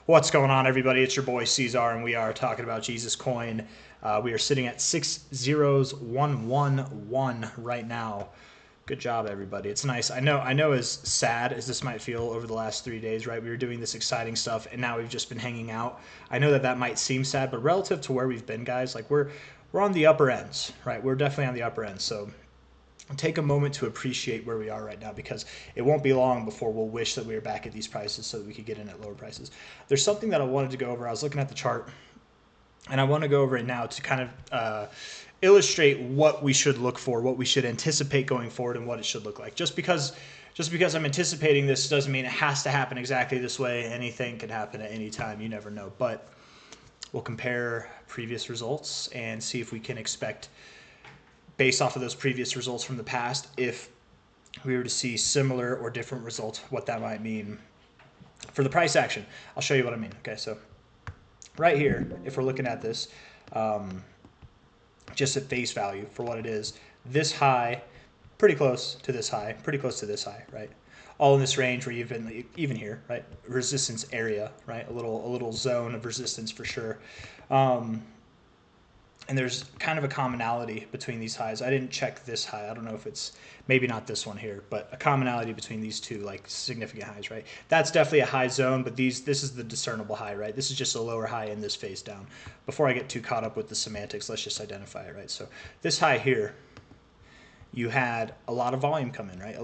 What's going on, everybody? It's your boy C-Zar, and we are talking about Jesus Coin. We are sitting at 60111 right now. Good job, everybody. It's nice. I know as sad as this might feel over the last 3 days, right? We were doing this exciting stuff, and now we've just been hanging out. I know that might seem sad, but relative to where we've been, guys, like we're on the upper ends, right? We're definitely on the upper end. So take a moment to appreciate where we are right now, because it won't be long before we'll wish that we were back at these prices so that we could get in at lower prices. There's something that I wanted to go over. I was looking at the chart, and I want to go over it now to kind of illustrate what we should look for, what we should anticipate going forward, and what it should look like. Just because I'm anticipating this doesn't mean it has to happen exactly this way. Anything can happen at any time. You never know. But we'll compare previous results and see if we can expect, based off of those previous results from the past, if we were to see similar or different results, what that might mean for the price action. I'll show you what I mean. Okay, so right here, if we're looking at this, just at face value for what it is, this high, pretty close to this high, right? All in this range where you've been, even here, right? Resistance area, right? A little zone of resistance for sure. And there's kind of a commonality between these highs. I didn't check this high. I don't know if it's, maybe not this one here, but a commonality between these two, like significant highs, right? That's definitely a high zone, but this is the discernible high, right? This is just a lower high in this phase down. Before I get too caught up with the semantics, let's just identify it, right? So this high here, you had a lot of volume come in, right?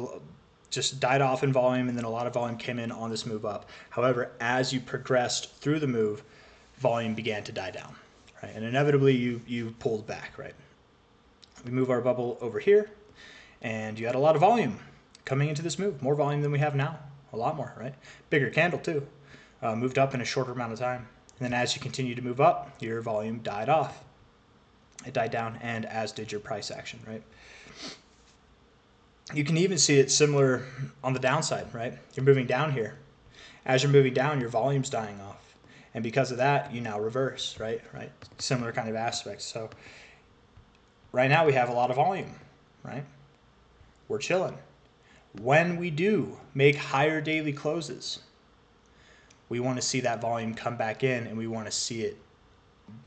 Just died off in volume, and then a lot of volume came in on this move up. However, as you progressed through the move, volume began to die down. Right? And inevitably you pulled back, right? We move our bubble over here, and you had a lot of volume coming into this move, more volume than we have now, a lot more, right? Bigger candle too, moved up in a shorter amount of time. And then as you continue to move up, your volume died off. It died down, and as did your price action, right? You can even see it similar on the downside, right? You're moving down here. As you're moving down, your volume's dying off. And because of that, you now reverse, right? Similar kind of aspects. So right now we have a lot of volume, right? We're chilling. When we do make higher daily closes, we want to see that volume come back in, and we want to see it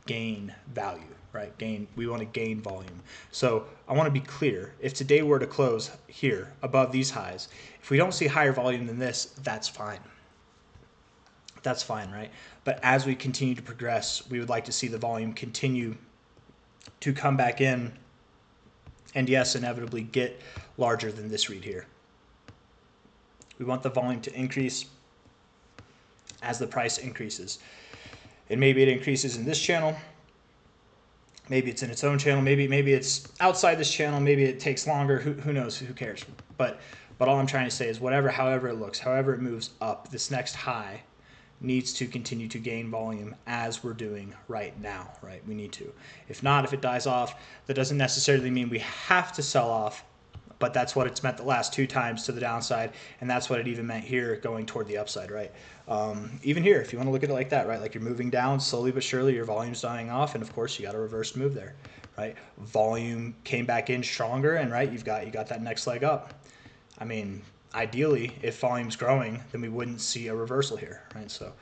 gain value, right? We want to gain volume. So I want to be clear. If today were to close here above these highs, if we don't see higher volume than this, that's fine. That's fine, right? But as we continue to progress, we would like to see the volume continue to come back in, and yes, inevitably get larger than this read here. We want the volume to increase as the price increases. And maybe it increases in this channel, maybe it's in its own channel, maybe it's outside this channel, maybe it takes longer, who knows, who cares? But all I'm trying to say is however it looks, however it moves up, this next high needs to continue to gain volume as we're doing right now, right? We need to. If not, if it dies off, that doesn't necessarily mean we have to sell off, but that's what it's meant the last 2 times to the downside, and that's what it even meant here going toward the upside, right? Even here, if you want to look at it like that, right? Like you're moving down slowly but surely, your volume's dying off, and of course you got a reverse move there, right? Volume came back in stronger, and right, you got that next leg up. I mean, ideally, if volume's growing, then we wouldn't see a reversal here, right? So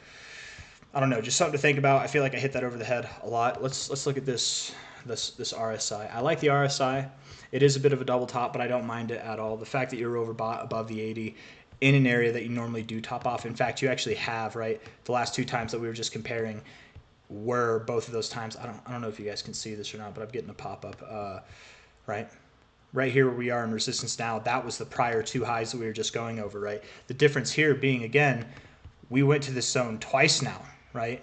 I don't know, just something to think about. I feel like I hit that over the head a lot. Let's look at this RSI. I like the RSI. It is a bit of a double top, but I don't mind it at all. The fact that you're overbought above the 80 in an area that you normally do top off. In fact, you actually have, right? The last 2 times that we were just comparing were both of those times. I don't know if you guys can see this or not, but I'm getting a pop-up, right? Right here where we are in resistance now, that was the prior 2 highs that we were just going over, right? The difference here being, again, we went to this zone twice now, right?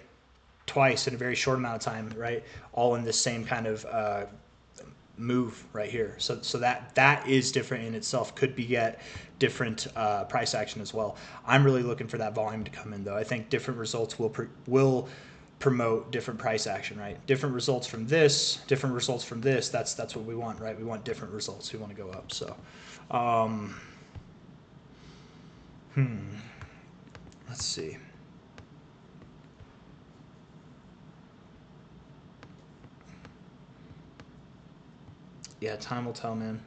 Twice in a very short amount of time, right? All in this same kind of move right here. So that is different in itself, could beget different price action as well. I'm really looking for that volume to come in, though. I think different results will promote different price action, right? Different results from this, different results from this. That's what we want, right? We want different results. We want to go up. So, let's see. Yeah, time will tell, man.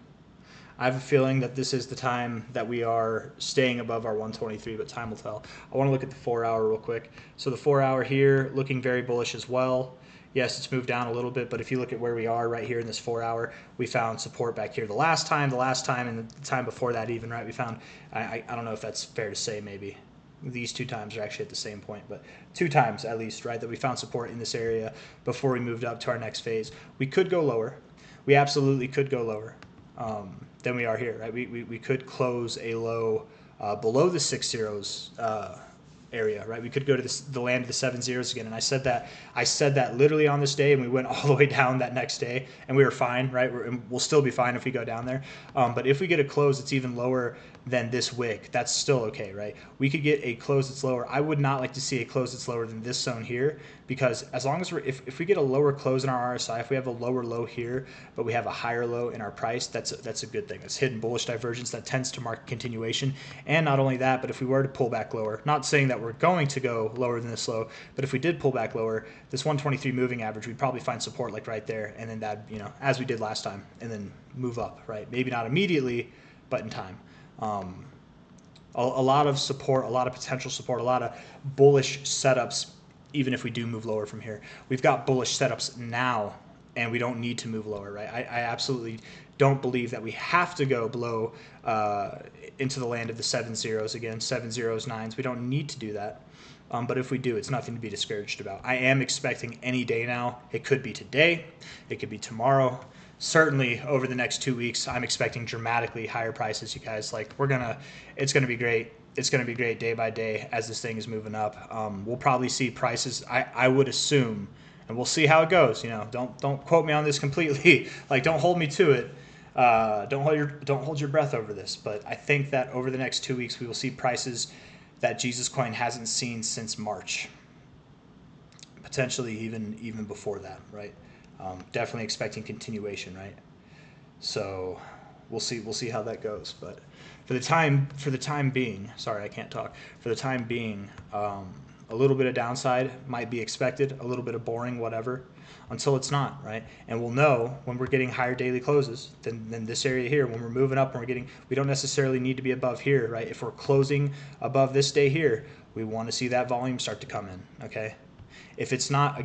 I have a feeling that this is the time that we are staying above our 123, but time will tell. I want to look at the 4 hour real quick. So the 4 hour here looking very bullish as well. Yes, it's moved down a little bit, but if you look at where we are right here in this 4 hour, we found support back here the last time, and the time before that even, right? We found, I don't know if that's fair to say, maybe these 2 times are actually at the same point, but 2 times at least, right, that we found support in this area before we moved up to our next phase. We could go lower. We absolutely could go lower than we are here, right? We could close a low below the 6 zeros area, right? We could go to the land of the 7 zeros again, and I said that literally on this day, and we went all the way down that next day, and we were fine, right? We'll still be fine if we go down there, but if we get a close that's even lower than this wick, that's still okay, right? We could get a close that's lower. I would not like to see a close that's lower than this zone here, because as long as if we get a lower close in our RSI, if we have a lower low here, but we have a higher low in our price, that's a good thing. It's hidden bullish divergence that tends to mark continuation. And not only that, but if we were to pull back lower, not saying that we're going to go lower than this low, but if we did pull back lower, this 123 moving average, we'd probably find support like right there, and then that, as we did last time, and then move up, right? Maybe not immediately, but in time. A lot of support, a lot of potential support, a lot of bullish setups, even if we do move lower from here. We've got bullish setups now, and we don't need to move lower, right? I absolutely don't believe that we have to go below into the land of the 7 zeros again, 7 zeros, 9s. We don't need to do that. But if we do, it's nothing to be discouraged about. I am expecting any day now. It could be today. It could be tomorrow. Certainly over the next 2 weeks, I'm expecting dramatically higher prices, you guys. Like, it's going to be great. It's going to be great day by day as this thing is moving up. We'll probably see prices, I would assume, and we'll see how it goes. Don't quote me on this completely. Like, don't hold me to it. Don't hold your breath over this. But I think that over the next 2 weeks, we will see prices that Jesus Coin hasn't seen since March, potentially even before that, right? Definitely expecting continuation, right? So we'll see how that goes. But for the time being, sorry, I can't talk. For the time being, a little bit of downside might be expected, a little bit of boring, whatever, until it's not, right? And we'll know when we're getting higher daily closes than this area here. When we're moving up, and we don't necessarily need to be above here, right? If we're closing above this day here, we want to see that volume start to come in, okay? If it's not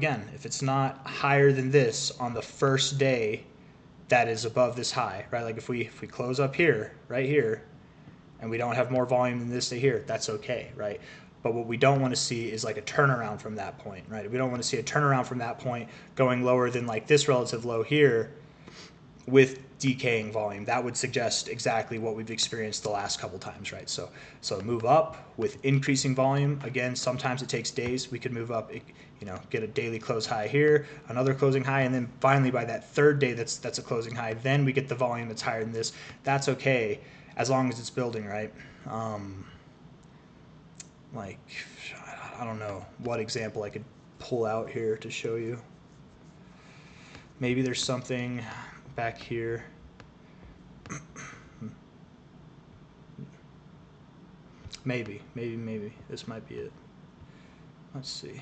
higher than this on the first day that is above this high, right? Like if we close up here, right here, and we don't have more volume than this day here, that's okay, right? But what we don't want to see is like a turnaround from that point, right? We don't want to see a turnaround from that point going lower than like this relative low here with decaying volume. That would suggest exactly what we've experienced the last couple times, right? So move up with increasing volume. Again, sometimes it takes days. We could move up, get a daily close high here, another closing high, and then finally by that third day that's a closing high, then we get the volume that's higher than this. That's okay as long as it's building, right? Like, I don't know what example I could pull out here to show you. Maybe there's something back here. Maybe this might be it. Let's see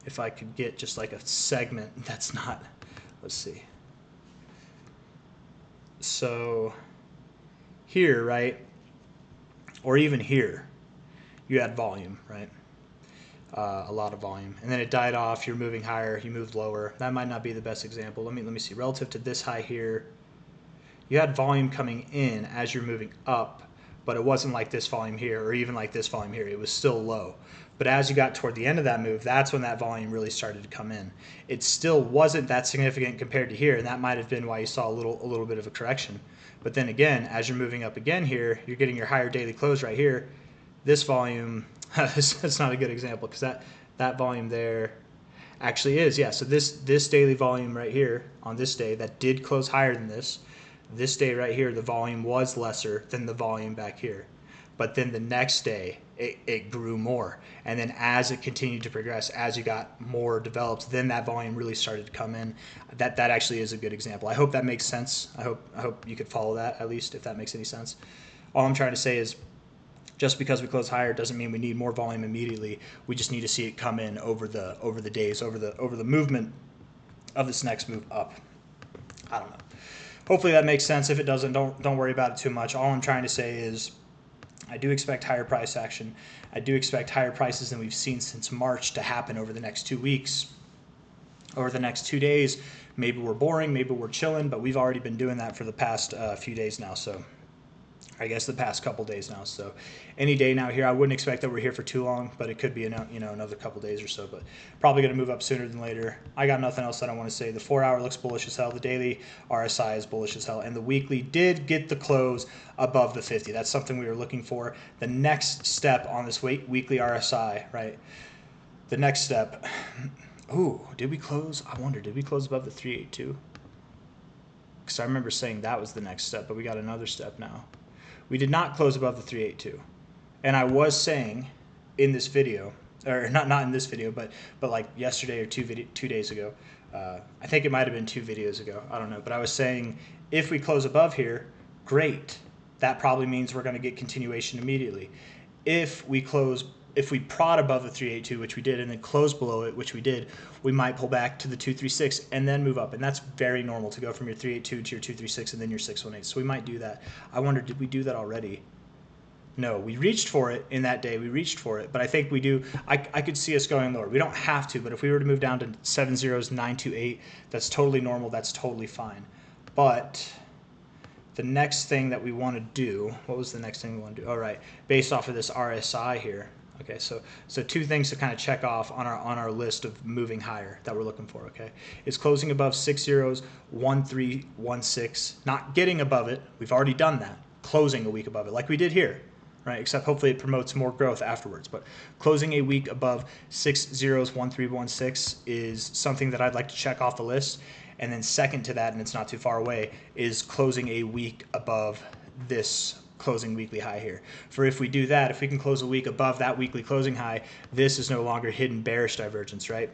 if I could get just like a segment that's not, let's see. So here, right, or even here, you had volume, right? A lot of volume, and then it died off. You're moving higher, you moved lower. That might not be the best example. Let me see. Relative to this high here, you had volume coming in as you're moving up, but it wasn't like this volume here or even like this volume here. It was still low. But as you got toward the end of that move, that's when that volume really started to come in. It still wasn't that significant compared to here, and that might have been why you saw a little bit of a correction. But then again, as you're moving up again here, you're getting your higher daily close right here. This volume, that's not a good example because that volume there actually is, yeah. So this daily volume right here on this day that did close higher than this day right here, the volume was lesser than the volume back here. But then the next day, it grew more. And then as it continued to progress, as you got more developed, then that volume really started to come in. That actually is a good example. I hope that makes sense. I hope you could follow that, at least, if that makes any sense. All I'm trying to say is just because we close higher doesn't mean we need more volume immediately. We just need to see it come in over the days, over the movement of this next move up. I don't know. hopefully that makes sense. If it doesn't, don't worry about it too much. All I'm trying to say is I do expect higher price action. I do expect higher prices than we've seen since March to happen over the next 2 weeks, over the next 2 days. Maybe we're boring, maybe we're chilling, but we've already been doing that for the past few days now. So I guess the past couple days now. So any day now here, I wouldn't expect that we're here for too long, but it could be another couple days or so. But probably going to move up sooner than later. I got nothing else that I want to say. The 4 hour looks bullish as hell. The daily RSI is bullish as hell, and the weekly did get the close above the 50. That's something we were looking for. The next step on this weekly RSI, right? The next step. Ooh, did we close? I wonder, did we close above the 382? Because I remember saying that was the next step, but we got another step now. We did not close above the 382. And I was saying in this video, or not in this video, but like yesterday or 2 days ago, I think it might have been 2 videos ago, I don't know, but I was saying if we close above here, great. That probably means we're going to get continuation immediately. If we prod above the 382, which we did, and then close below it, which we did, we might pull back to the 236 and then move up. And that's very normal to go from your 382 to your 236 and then your 618. So we might do that. I wonder, did we do that already? No, we reached for it in that day. We reached for it, but I think we do. I could see us going lower. We don't have to, but if we were to move down to 70928, that's totally normal. That's totally fine. But the next thing that we want to do, what was the next thing we want to do? All right, based off of this RSI here. Okay, so 2 things to kind of check off on our list of moving higher that we're looking for. Okay, it's closing above 601316, not getting above it. We've already done that. Closing a week above it, like we did here, right? Except hopefully it promotes more growth afterwards. But closing a week above 601316 is something that I'd like to check off the list. And then second to that, and it's not too far away, is closing a week above this closing weekly high here. For if we do that, if we can close a week above that weekly closing high, this is no longer hidden bearish divergence, right?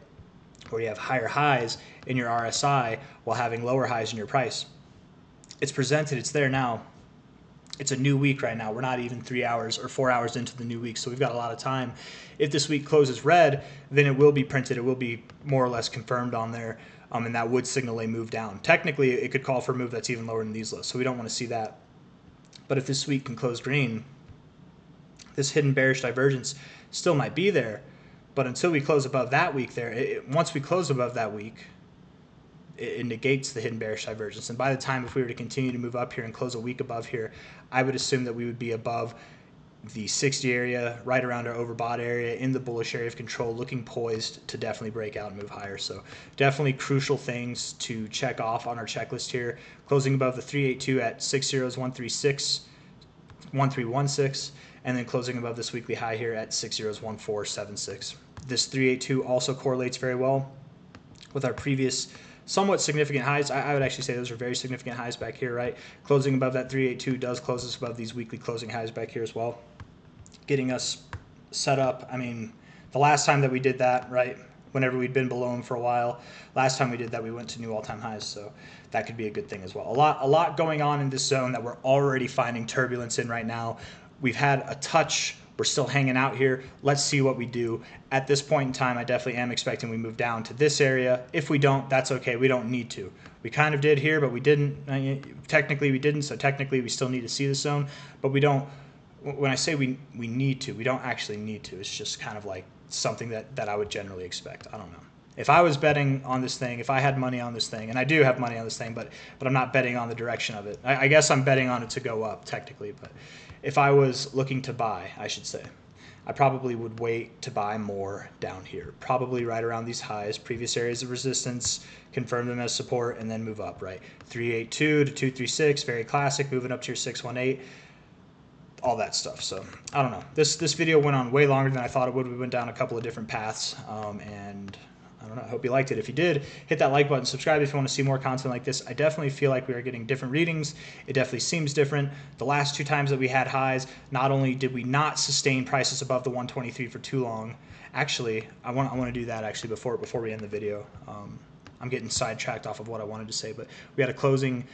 Where you have higher highs in your RSI while having lower highs in your price. It's presented, it's there now. It's a new week right now. We're not even 3 hours or 4 hours into the new week, so we've got a lot of time. If this week closes red, then it will be printed. It will be more or less confirmed on there, and that would signal a move down. Technically, it could call for a move that's even lower than these lows, so we don't want to see that. But if this week can close green, this hidden bearish divergence still might be there. But until we close above that week there, once we close above that week, it negates the hidden bearish divergence. And by the time, if we were to continue to move up here and close a week above here, I would assume that we would be above the 60 area, right around our overbought area, in the bullish area of control, looking poised to definitely break out and move higher. So definitely crucial things to check off on our checklist here. Closing above the 382 at 601316, and then closing above this weekly high here at 601476. This 382 also correlates very well with our previous somewhat significant highs. I would actually say those are very significant highs back here, right? Closing above that 382 does close us above these weekly closing highs back here as well, getting us set up. I mean, the last time that we did that, right, whenever we'd been below them for a while, last time we did that, we went to new all-time highs, so that could be a good thing as well. A lot going on in this zone that we're already finding turbulence in right now. We've had a touch. We're still hanging out here. Let's see what we do. At this point in time, I definitely am expecting we move down to this area. If we don't, that's okay. We don't need to. We kind of did here, but we didn't. Technically, we didn't, so technically we still need to see the zone. But we don't. When I say we need to, we don't actually need to. It's just kind of like something that I would generally expect. I don't know. If I was betting on this thing, if I had money on this thing, and I do have money on this thing, but I'm not betting on the direction of it. I guess I'm betting on it to go up, technically, but if I was looking to buy, I should say, I probably would wait to buy more down here, probably right around these highs, previous areas of resistance, confirm them as support, and then move up, right? 382 to 236, very classic, moving up to your 618, all that stuff. So I don't know. This video went on way longer than I thought it would. We went down a couple of different paths, and I don't know. I hope you liked it. If you did, hit that like button, subscribe if you want to see more content like this. I definitely feel like we are getting different readings. It definitely seems different. The last 2 times that we had highs, not only did we not sustain prices above the 123 for too long. Actually, I want to do that actually before we end the video. I'm getting sidetracked off of what I wanted to say, but we had a closing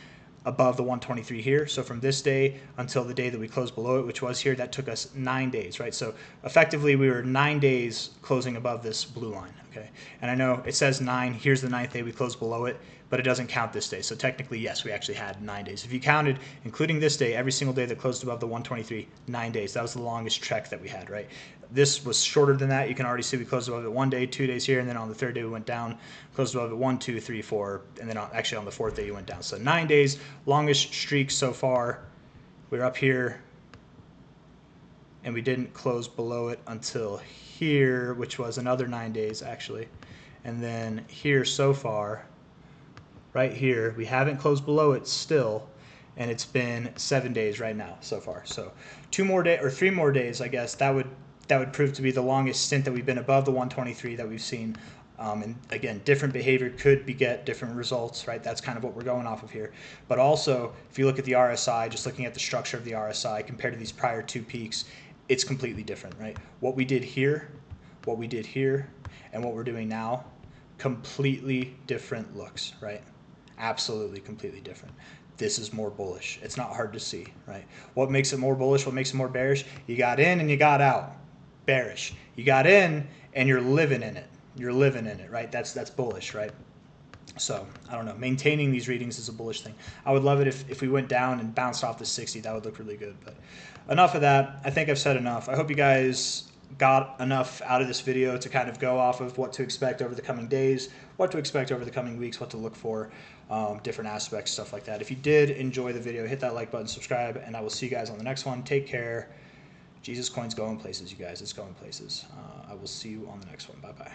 above the 123 here. So from this day until the day that we closed below it, which was here, that took us 9 days, right? So effectively we were 9 days closing above this blue line, okay? And I know it says 9, here's the 9th day we closed below it, but it doesn't count this day. So technically, yes, we actually had 9 days. If you counted, including this day, every single day that closed above the 123, 9 days. That was the longest trek that we had, right? This was shorter than that. You can already see we closed above it 1 day, 2 days here, and then on the third day we went down, closed above it 1, 2, 3, 4, and then actually on the fourth day you went down. So 9 days, longest streak so far. We're up here, and we didn't close below it until here, which was another 9 days actually. And then here so far, right here, we haven't closed below it still, and it's been 7 days right now so far. So 2 more days or 3 more days, I guess that would prove to be the longest stint that we've been above the 123 that we've seen. And again, different behavior could beget different results, right? That's kind of what we're going off of here. But also, if you look at the RSI, just looking at the structure of the RSI compared to these prior 2 peaks, it's completely different, right? What we did here, and what we're doing now, completely different looks, right? Absolutely completely different. This is more bullish. It's not hard to see, right? What makes it more bullish? What makes it more bearish? You got in and you got out. Bearish. You got in and you're living in it. You're living in it, right? That's bullish, right? So I don't know. Maintaining these readings is a bullish thing. I would love it if we went down and bounced off the 60. That would look really good. But enough of that. I think I've said enough. I hope you guys got enough out of this video to kind of go off of what to expect over the coming days, what to expect over the coming weeks, what to look for, different aspects, stuff like that. If you did enjoy the video, hit that like button, subscribe, and I will see you guys on the next one. Take care. Jesus Coin's going places, you guys. It's going places. I will see you on the next one. Bye-bye.